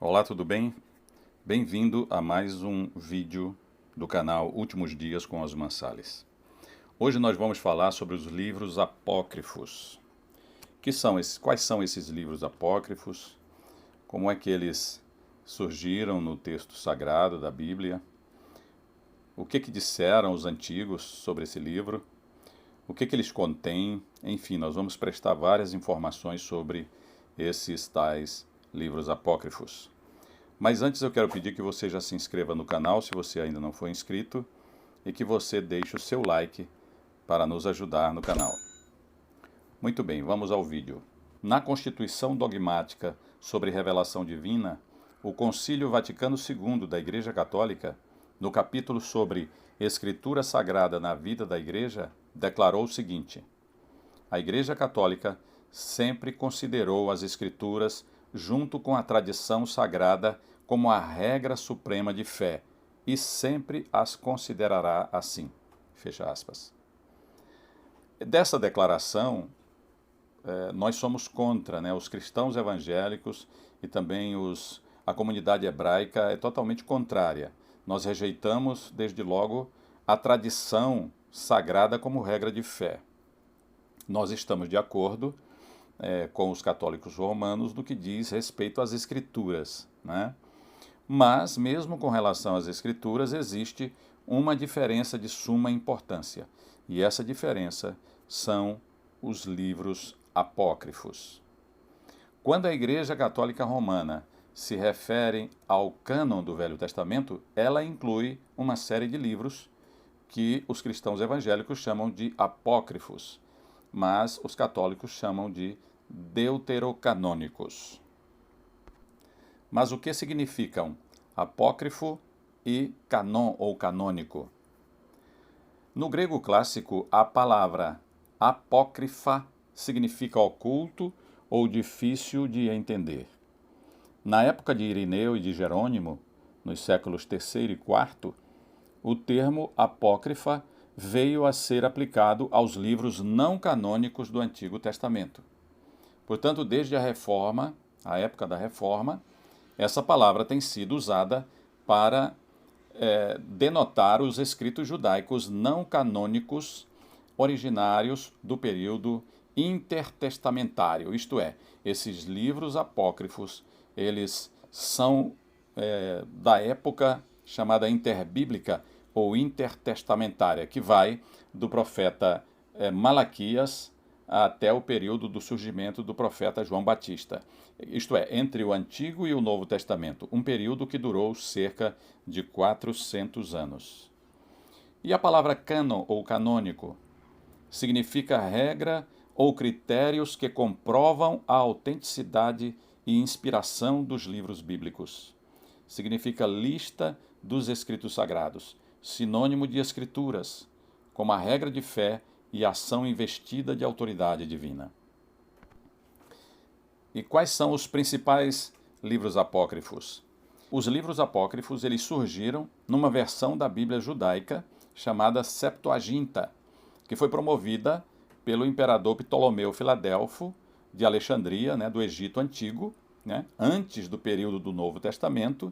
Olá, tudo bem? Bem-vindo a mais um vídeo do canal Últimos Dias com Osman Sales. Hoje nós vamos falar sobre os livros apócrifos. Quais são esses livros apócrifos? Como é que eles surgiram no texto sagrado da Bíblia? O que disseram os antigos sobre esse livro? O que eles contêm? Enfim, nós vamos prestar várias informações sobre esses tais livros apócrifos. Mas antes eu quero pedir que você já se inscreva no canal, se você ainda não for inscrito, e que você deixe o seu like para nos ajudar no canal. Muito bem, vamos ao vídeo. Na Constituição Dogmática sobre Revelação Divina, o Concílio Vaticano II da Igreja Católica, no capítulo sobre Escritura Sagrada na Vida da Igreja, declarou o seguinte: a Igreja Católica sempre considerou as Escrituras, junto com a tradição sagrada, como a regra suprema de fé, e sempre as considerará assim. Fecha aspas. Dessa declaração, nós somos contra, né? Os cristãos evangélicos e também a comunidade hebraica é totalmente contrária. Nós rejeitamos, desde logo, a tradição sagrada como regra de fé. Nós estamos de acordo com os católicos romanos no que diz respeito às Escrituras, né? Mas, mesmo com relação às Escrituras, existe uma diferença de suma importância. E essa diferença são os livros apócrifos. Quando a Igreja Católica Romana se refere ao cânon do Velho Testamento, ela inclui uma série de livros que os cristãos evangélicos chamam de apócrifos, mas os católicos chamam de deuterocanônicos. Mas o que significam apócrifo e canon ou canônico? No grego clássico, a palavra apócrifa significa oculto ou difícil de entender. Na época de Irineu e de Jerônimo, nos séculos III e IV, o termo apócrifa veio a ser aplicado aos livros não canônicos do Antigo Testamento. Portanto, desde a época da Reforma, essa palavra tem sido usada para denotar os escritos judaicos não canônicos originários do período intertestamentário, isto é, esses livros apócrifos, eles são da época chamada interbíblica ou intertestamentária, que vai do profeta Malaquias até o período do surgimento do profeta João Batista. Isto é, entre o Antigo e o Novo Testamento, um período que durou cerca de 400 anos. E a palavra cânon ou canônico significa regra ou critérios que comprovam a autenticidade e inspiração dos livros bíblicos. Significa lista dos escritos sagrados, sinônimo de escrituras, como a regra de fé e ação investida de autoridade divina. E quais são os principais livros apócrifos? Os livros apócrifos eles surgiram numa versão da Bíblia judaica chamada Septuaginta, que foi promovida pelo imperador Ptolomeu Filadelfo de Alexandria, né, do Egito Antigo, né, antes do período do Novo Testamento,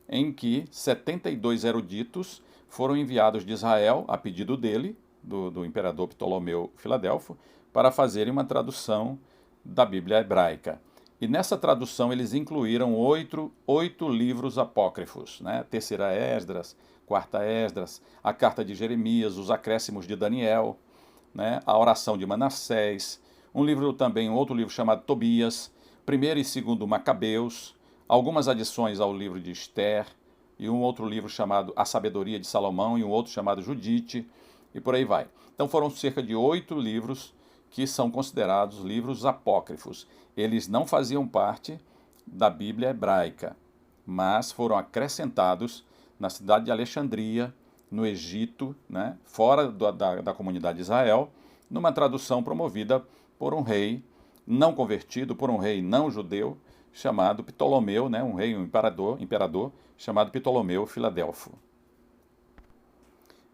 em que 72 eruditos foram enviados de Israel, a pedido dele, do imperador Ptolomeu Filadelfo, para fazerem uma tradução da Bíblia hebraica. E nessa tradução eles incluíram oito livros apócrifos, né? Terceira Esdras, Quarta Esdras, a Carta de Jeremias, os Acréscimos de Daniel, né? A Oração de Manassés, outro livro chamado Tobias, Primeiro e Segundo Macabeus, algumas adições ao livro de Esther, e um outro livro chamado A Sabedoria de Salomão, e um outro chamado Judite, e por aí vai. Então foram cerca de 8 livros que são considerados livros apócrifos. Eles não faziam parte da Bíblia hebraica, mas foram acrescentados na cidade de Alexandria, no Egito, né, fora da comunidade de Israel, numa tradução promovida por um rei não convertido, por um rei não judeu, chamado Ptolomeu, né, um imperador chamado Ptolomeu Filadelfo.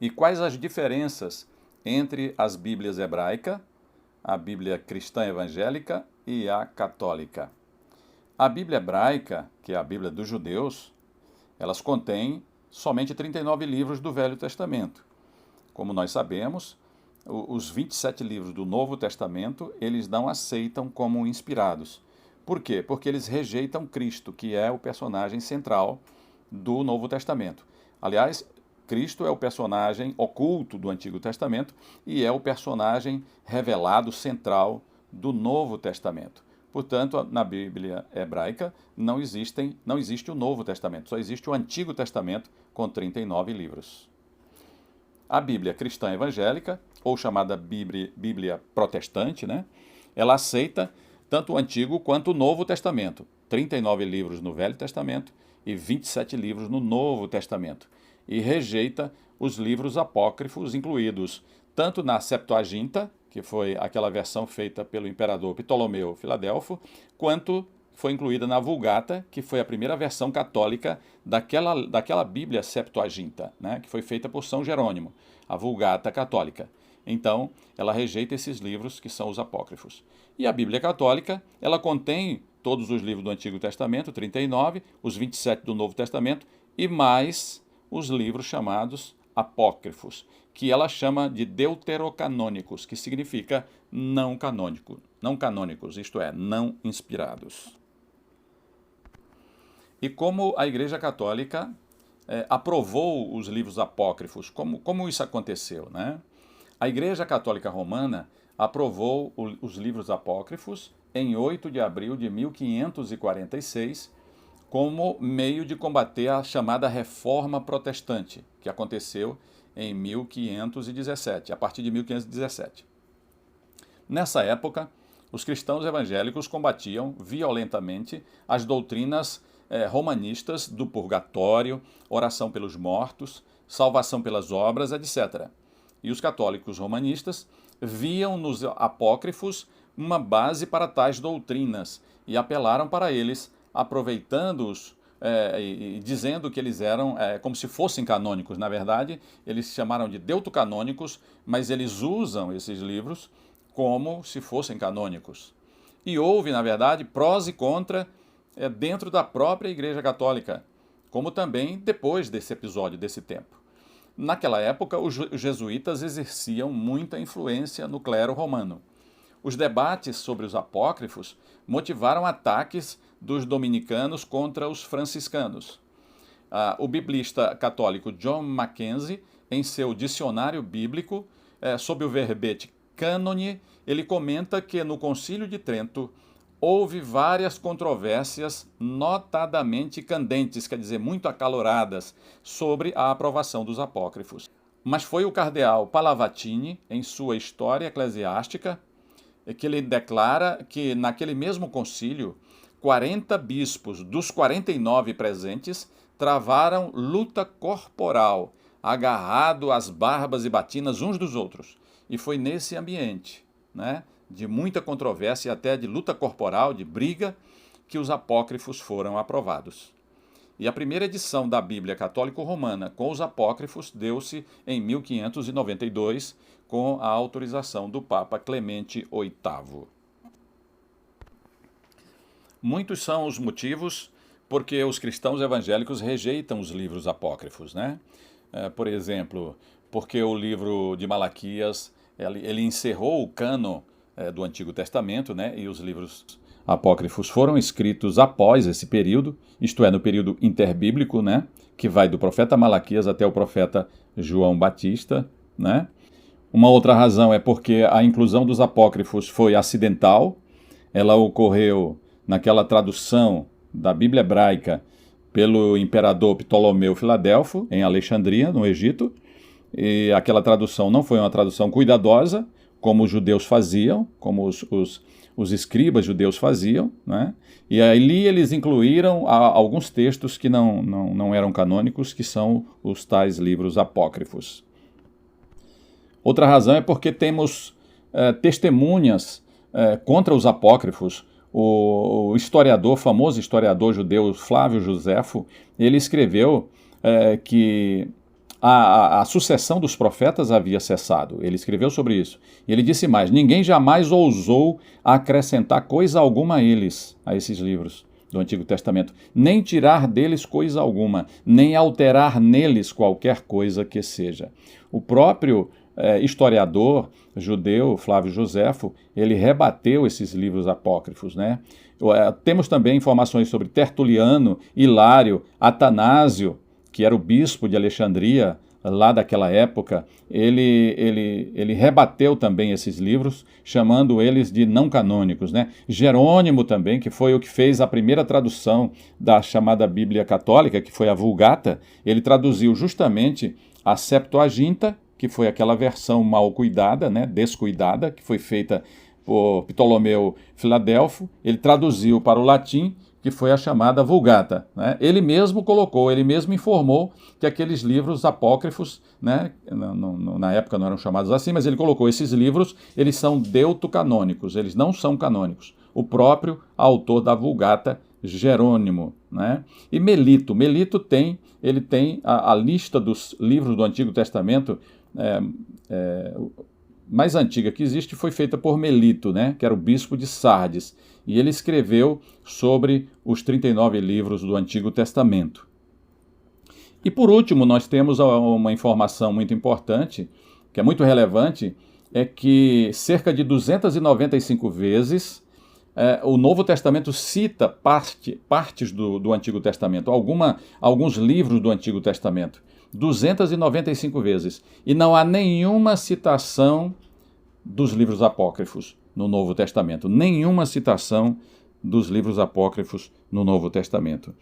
E quais as diferenças entre as Bíblias hebraica, a Bíblia cristã evangélica e a católica? A Bíblia hebraica, que é a Bíblia dos judeus, elas contêm somente 39 livros do Velho Testamento. Como nós sabemos, os 27 livros do Novo Testamento, eles não aceitam como inspirados. Por quê? Porque eles rejeitam Cristo, que é o personagem central do Novo Testamento. Aliás, Cristo é o personagem oculto do Antigo Testamento e é o personagem revelado central do Novo Testamento. Portanto, na Bíblia hebraica não existe o Novo Testamento, só existe o Antigo Testamento com 39 livros. A Bíblia cristã evangélica, ou chamada Bíblia protestante, né? Ela aceita tanto o Antigo quanto o Novo Testamento. 39 livros no Velho Testamento e 27 livros no Novo Testamento. E rejeita os livros apócrifos incluídos tanto na Septuaginta, que foi aquela versão feita pelo imperador Ptolomeu Filadelfo, quanto foi incluída na Vulgata, que foi a primeira versão católica daquela Bíblia Septuaginta, né, que foi feita por São Jerônimo, a Vulgata católica. Então, ela rejeita esses livros que são os apócrifos. E a Bíblia católica, ela contém todos os livros do Antigo Testamento, 39, os 27 do Novo Testamento, e mais os livros chamados apócrifos, que ela chama de deuterocanônicos, que significa não canônicos, isto é, não inspirados. E como a Igreja Católica aprovou os livros apócrifos, como isso aconteceu, né? A Igreja Católica Romana aprovou os livros apócrifos em 8 de abril de 1546, como meio de combater a chamada Reforma Protestante, que aconteceu em 1517, a partir de 1517. Nessa época, os cristãos evangélicos combatiam violentamente as doutrinas romanistas do purgatório, oração pelos mortos, salvação pelas obras, etc. E os católicos romanistas viam nos apócrifos uma base para tais doutrinas e apelaram para eles, aproveitando-os e dizendo que eles eram como se fossem canônicos. Na verdade, eles se chamaram de deutocanônicos, mas eles usam esses livros como se fossem canônicos. E houve, na verdade, prós e contra dentro da própria Igreja Católica, como também depois desse episódio, desse tempo. Naquela época, os jesuítas exerciam muita influência no clero romano. Os debates sobre os apócrifos motivaram ataques dos dominicanos contra os franciscanos. O biblista católico John Mackenzie, em seu dicionário bíblico, sob o verbete cânone, ele comenta que no Concílio de Trento houve várias controvérsias notadamente candentes, quer dizer, muito acaloradas, sobre a aprovação dos apócrifos. Mas foi o cardeal Palavatini, em sua História Eclesiástica, que ele declara que naquele mesmo concílio, 40 bispos dos 49 presentes travaram luta corporal, agarrado às barbas e batinas uns dos outros. E foi nesse ambiente, né, de muita controvérsia e até de luta corporal, de briga, que os apócrifos foram aprovados. E a primeira edição da Bíblia Católico-Romana com os apócrifos deu-se em 1592, com a autorização do Papa Clemente VIII. Muitos são os motivos porque os cristãos evangélicos rejeitam os livros apócrifos, né? Por exemplo, porque o livro de Malaquias ele encerrou o cânon do Antigo Testamento, né? E os livros apócrifos foram escritos após esse período, isto é, no período interbíblico, né? Que vai do profeta Malaquias até o profeta João Batista, né? Uma outra razão é porque a inclusão dos apócrifos foi acidental, ela ocorreu naquela tradução da Bíblia hebraica pelo imperador Ptolomeu Filadelfo, em Alexandria, no Egito, e aquela tradução não foi uma tradução cuidadosa, como os judeus faziam, como os escribas judeus faziam, né? E ali eles incluíram alguns textos que não eram canônicos, que são os tais livros apócrifos. Outra razão é porque temos testemunhas contra os apócrifos. O famoso historiador judeu Flávio Joséfo, ele escreveu que a sucessão dos profetas havia cessado. Ele escreveu sobre isso. E ele disse mais: ninguém jamais ousou acrescentar coisa alguma a esses livros. do Antigo Testamento, nem tirar deles coisa alguma, nem alterar neles qualquer coisa que seja. O próprio historiador judeu, Flávio Joséfo, ele rebateu esses livros apócrifos, né? Temos também informações sobre Tertuliano, Hilário, Atanásio, que era o bispo de Alexandria, lá daquela época. Ele rebateu também esses livros, chamando eles de não canônicos, né? Jerônimo também, que foi o que fez a primeira tradução da chamada Bíblia Católica, que foi a Vulgata, ele traduziu justamente a Septuaginta, que foi aquela versão mal cuidada, né, descuidada, que foi feita por Ptolomeu Filadelfo. Ele traduziu para o latim, que foi a chamada Vulgata, né? Ele mesmo colocou, ele mesmo informou que aqueles livros apócrifos, né, na época não eram chamados assim, mas ele colocou esses livros, eles são deutocanônicos, eles não são canônicos. O próprio autor da Vulgata, Jerônimo, né? E Melito tem a lista dos livros do Antigo Testamento mais antiga que existe, foi feita por Melito, né, que era o bispo de Sardes, e ele escreveu sobre os 39 livros do Antigo Testamento. E por último, nós temos uma informação muito importante, que é muito relevante, é que cerca de 295 vezes o Novo Testamento cita partes do Antigo Testamento, alguns livros do Antigo Testamento, 295 vezes. E não há nenhuma citação dos livros apócrifos no Novo Testamento. Nenhuma citação dos livros apócrifos no Novo Testamento.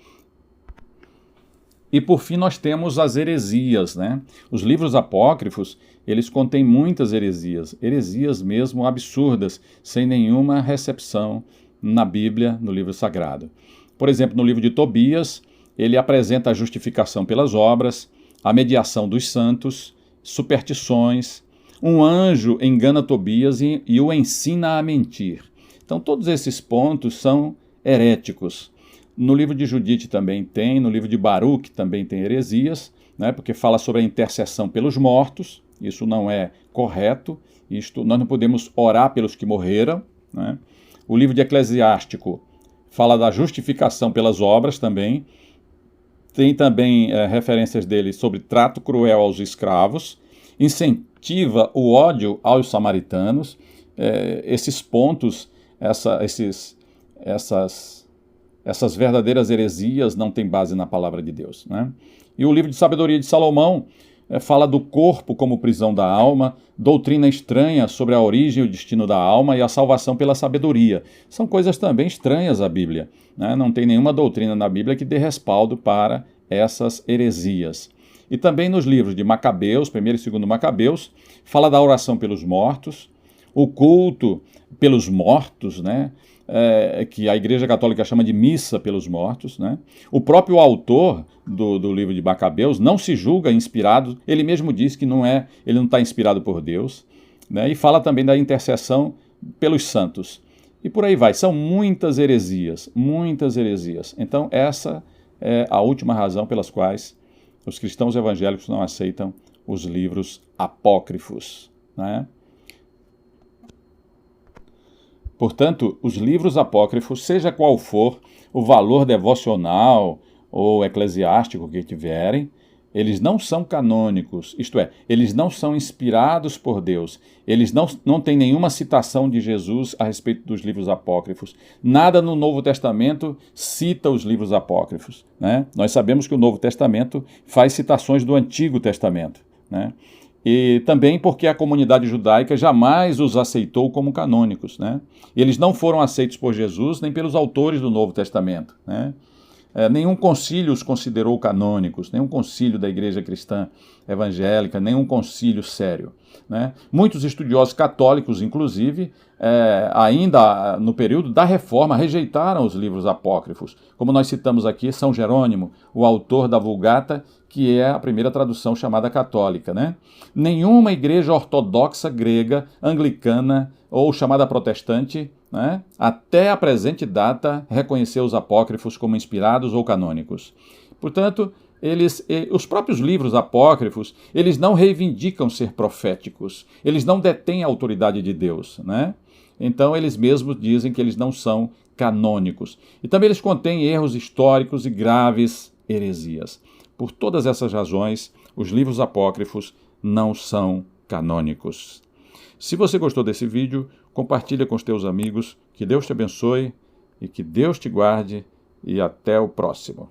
E por fim nós temos as heresias, né? Os livros apócrifos, eles contêm muitas heresias mesmo absurdas, sem nenhuma recepção na Bíblia, no livro sagrado. Por exemplo, no livro de Tobias, ele apresenta a justificação pelas obras, a mediação dos santos, superstições, um anjo engana Tobias e o ensina a mentir. Então todos esses pontos são heréticos. No livro de Judite também tem, no livro de Baruque também tem heresias, né, porque fala sobre a intercessão pelos mortos. Isso não é correto, nós não podemos orar pelos que morreram, né? O livro de Eclesiástico fala da justificação pelas obras também. Tem também referências dele sobre trato cruel aos escravos, incentiva o ódio aos samaritanos. Esses pontos, essas verdadeiras heresias não têm base na palavra de Deus, né? E o livro de Sabedoria de Salomão fala do corpo como prisão da alma, doutrina estranha sobre a origem e o destino da alma e a salvação pela sabedoria. São coisas também estranhas à Bíblia, né? Não tem nenhuma doutrina na Bíblia que dê respaldo para essas heresias. E também nos livros de Macabeus, 1º e 2º Macabeus, fala da oração pelos mortos, o culto pelos mortos, né? Que a Igreja Católica chama de missa pelos mortos, né? O próprio autor do livro de Macabeus não se julga inspirado, ele mesmo diz que ele não está inspirado por Deus, né? E fala também da intercessão pelos santos. E por aí vai, são muitas heresias, muitas heresias. Então essa é a última razão pelas quais os cristãos evangélicos não aceitam os livros apócrifos, né? Portanto, os livros apócrifos, seja qual for o valor devocional ou eclesiástico que tiverem, eles não são canônicos, isto é, eles não são inspirados por Deus, eles não têm nenhuma citação de Jesus a respeito dos livros apócrifos. Nada no Novo Testamento cita os livros apócrifos, né? Nós sabemos que o Novo Testamento faz citações do Antigo Testamento, né? E também porque a comunidade judaica jamais os aceitou como canônicos, né? Eles não foram aceitos por Jesus nem pelos autores do Novo Testamento, né? Nenhum concílio os considerou canônicos, nenhum concílio da Igreja Cristã Evangélica, nenhum concílio sério, né? Muitos estudiosos católicos, inclusive, ainda no período da Reforma, rejeitaram os livros apócrifos. Como nós citamos aqui, São Jerônimo, o autor da Vulgata, que é a primeira tradução chamada católica, né? Nenhuma igreja ortodoxa grega, anglicana ou chamada protestante, né, até a presente data, reconheceu os apócrifos como inspirados ou canônicos. Portanto, os próprios livros apócrifos, eles não reivindicam ser proféticos, eles não detêm a autoridade de Deus, né? Então, eles mesmos dizem que eles não são canônicos. E também eles contêm erros históricos e graves heresias. Por todas essas razões, os livros apócrifos não são canônicos. Se você gostou desse vídeo, compartilha com os teus amigos. Que Deus te abençoe e que Deus te guarde. E até o próximo.